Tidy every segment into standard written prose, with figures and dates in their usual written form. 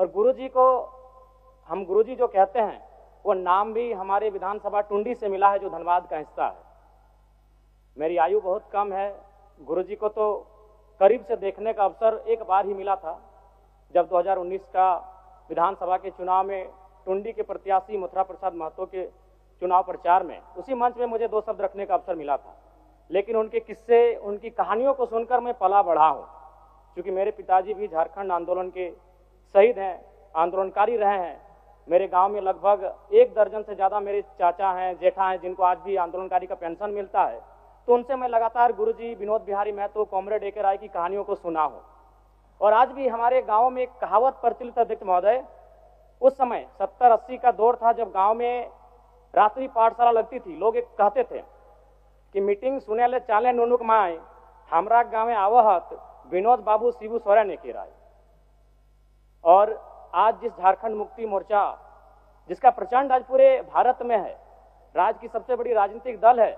और गुरुजी को हम गुरुजी जो कहते हैं वो नाम भी हमारे विधानसभा टुंडी से मिला है, जो धनबाद का हिस्सा है। मेरी आयु बहुत कम है, गुरुजी को तो करीब से देखने का अवसर एक बार ही मिला था, जब 2019 का विधानसभा के चुनाव में टुंडी के प्रत्याशी मथुरा प्रसाद महतो के चुनाव प्रचार में उसी मंच में मुझे 2 शब्द रखने का अवसर मिला था। लेकिन उनके किस्से, उनकी कहानियों को सुनकर मैं पला बढ़ा हूँ, क्योंकि मेरे पिताजी भी झारखंड आंदोलन के शहीद हैं, आंदोलनकारी रहे हैं। मेरे गांव में लगभग 1 दर्जन से ज़्यादा मेरे चाचा हैं, जेठा हैं, जिनको आज भी आंदोलनकारी का पेंशन मिलता है। तो उनसे मैं लगातार गुरुजी विनोद बिहारी महतो, कॉमरेड ए के राय की कहानियों को सुना हूँ। और आज भी हमारे गांव में एक कहावत प्रचलित है अध्यक्ष महोदय, उस समय 70-80 का दौर था जब गांव में रात्रि पाठशाला लगती थी। लोग एक कहते थे कि मीटिंग सुने ले चाले नुनुक माए, हमरा गाँव आवहत विनोद बाबू शिबू सोरेन के राय। और आज जिस झारखंड मुक्ति मोर्चा, जिसका प्रचंड आज पूरे भारत में है, राज्य की सबसे बड़ी राजनीतिक दल है,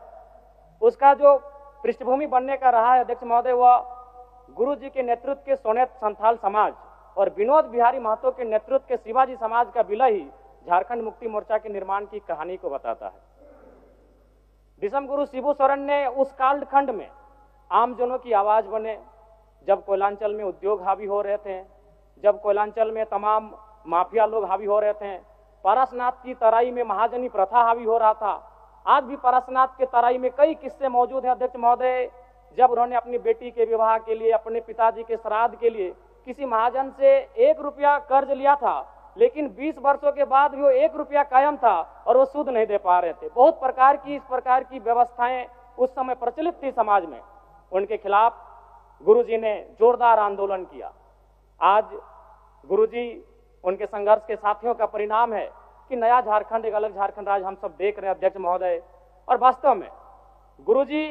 उसका जो पृष्ठभूमि बनने का रहा है अध्यक्ष महोदय, वह गुरु जी के नेतृत्व के सोनेत संथाल समाज और विनोद बिहारी महतो के नेतृत्व के शिवाजी समाज का विलय ही झारखंड मुक्ति मोर्चा के निर्माण की कहानी को बताता है। विषम गुरु शिबू सोरेन ने उस कालखंड में आमजनों की आवाज बने, जब कोयलांचल में उद्योग हावी हो रहे थे, जब कोयलांचल में तमाम माफिया लोग हावी हो रहे थे, पारसनाथ की तराई में महाजनी प्रथा हावी हो रहा था। आज भी पारसनाथ के तराई में कई किस्से मौजूद हैं अध्यक्ष महोदय, जब उन्होंने अपनी बेटी के विवाह के लिए, अपने पिताजी के श्राद्ध के लिए किसी महाजन से 1 रुपया कर्ज लिया था, लेकिन 20 वर्षों के बाद भी वो 1 रुपया कायम था और वो सूद नहीं दे पा रहे थे। बहुत प्रकार की इस प्रकार की व्यवस्थाएं उस समय प्रचलित थी समाज में। उनके खिलाफ गुरुजी ने जोरदार आंदोलन किया। आज गुरुजी, उनके संघर्ष के साथियों का परिणाम है कि नया झारखंड, एक अलग झारखंड राज्य हम सब देख रहे हैं अध्यक्ष महोदय। और वास्तव में गुरुजी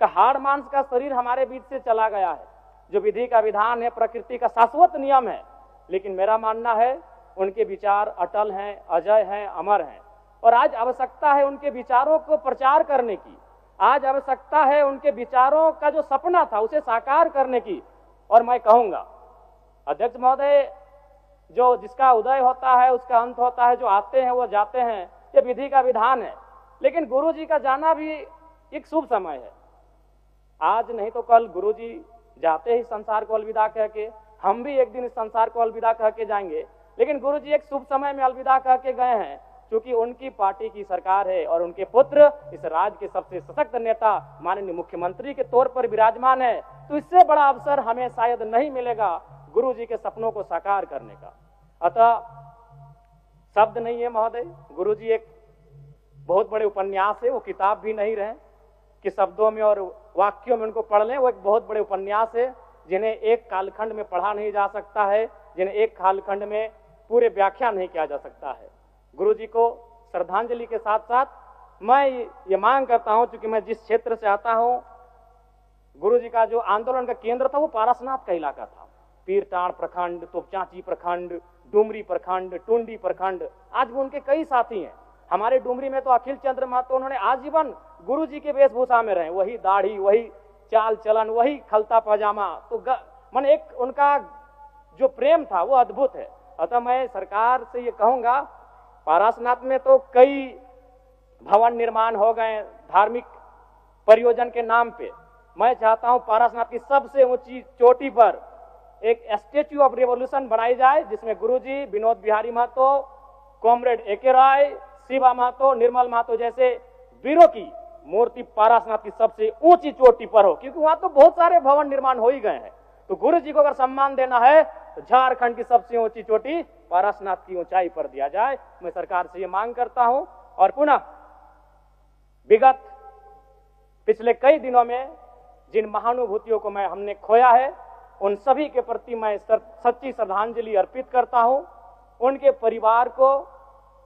का हाड़ मांस का शरीर हमारे बीच से चला गया है, जो विधि का विधान है, प्रकृति का शाश्वत नियम है। लेकिन मेरा मानना है उनके विचार अटल हैं, अजय हैं, अमर हैं। और आज आवश्यकता है उनके विचारों को प्रचार करने की, आज आवश्यकता है उनके विचारों का जो सपना था उसे साकार करने की। और मैं कहूंगा अध्यक्ष महोदय, जो जिसका उदय होता है उसका अंत होता है, जो आते हैं वो जाते हैं, ये विधि का विधान है। लेकिन गुरुजी का जाना भी एक शुभ समय है। आज नहीं तो कल गुरुजी जाते ही संसार को अलविदा कह के, हम भी एक दिन इस संसार को अलविदा कह के जाएंगे। लेकिन गुरुजी एक शुभ समय में अलविदा कह के गए हैं, क्योंकि उनकी पार्टी की सरकार है और उनके पुत्र इस राज्य के सबसे सशक्त नेता माननीय मुख्यमंत्री के तौर पर विराजमान है। तो इससे बड़ा अवसर हमें शायद नहीं मिलेगा गुरुजी के सपनों को साकार करने का। अतः शब्द नहीं है महोदय, गुरुजी एक बहुत बड़े उपन्यास है, वो किताब भी नहीं रहे कि शब्दों में और वाक्यों में उनको पढ़ लें। वो एक बहुत बड़े उपन्यास है, जिन्हें एक कालखंड में पढ़ा नहीं जा सकता है, जिन्हें एक कालखंड में पूरे व्याख्या नहीं किया जा सकता है। गुरुजी को श्रद्धांजलि के साथ साथ मैं ये मांग करता हूं, क्योंकि मैं जिस क्षेत्र से आता हूं, गुरुजी का जो आंदोलन का केंद्र था वो पारसनाथ का इलाका था। पीरटांड़ प्रखंड, तोपचांची प्रखंड, डुमरी प्रखंड, टुंडी प्रखंड, आज भी उनके कई साथी हैं। हमारे डुमरी में तो अखिल चंद्र महतो, उन्होंने आजीवन गुरुजी के वेशभूषा में रहे, वही दाढ़ी, वही चाल चलन, वही खलता पजामा। तो मन एक उनका जो प्रेम था वो अद्भुत है। अतः मैं सरकार से ये कहूंगा, पारसनाथ में तो कई भवन निर्माण हो गए धार्मिक परियोजन के नाम पे। मैं चाहता हूं पारसनाथ की सबसे ऊंची चोटी पर एक स्टैच्यू ऑफ रिवॉल्यूशन बनाई जाए, जिसमें गुरुजी, विनोद बिहारी महतो, कॉमरेड ए के राय, शिवा महतो, निर्मल महतो जैसे वीरों की मूर्ति पारसनाथ की सबसे ऊंची चोटी पर हो, क्योंकि वहां तो बहुत सारे भवन निर्माण हो ही गए हैं। तो गुरुजी को अगर सम्मान देना है तो झारखंड की सबसे ऊंची चोटी पारसनाथ की ऊंचाई पर दिया जाए। मैं सरकार से ये मांग करता हूं। और पुनः विगत पिछले कई दिनों में जिन महानुभूतियों को हमने खोया है, उन सभी के प्रति मैं सच्ची श्रद्धांजलि अर्पित करता हूं। उनके परिवार को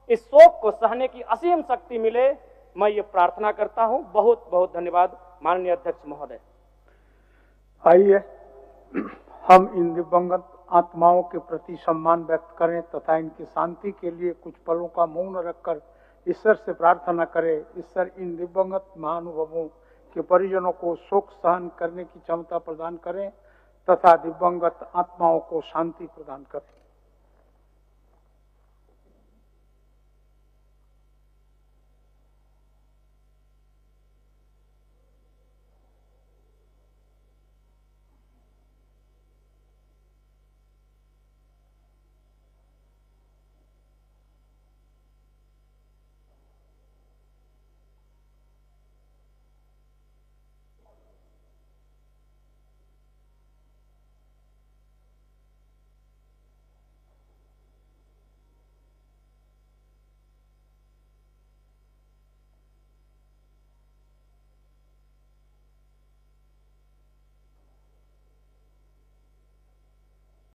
इस शोक को सहने की असीम शक्ति मिले, मैं ये प्रार्थना करता हूं। बहुत बहुत धन्यवाद माननीय अध्यक्ष महोदय। आइए हम इन दिवंगत आत्माओं के प्रति सम्मान व्यक्त करें तथा इनकी शांति के लिए कुछ पलों का मौन रखकर ईश्वर से प्रार्थना करें। ईश्वर इन दिवंगत महानुभावों के परिजनों को शोक सहन करने की क्षमता प्रदान करें तथा दिवंगत आत्माओं को शांति प्रदान करें।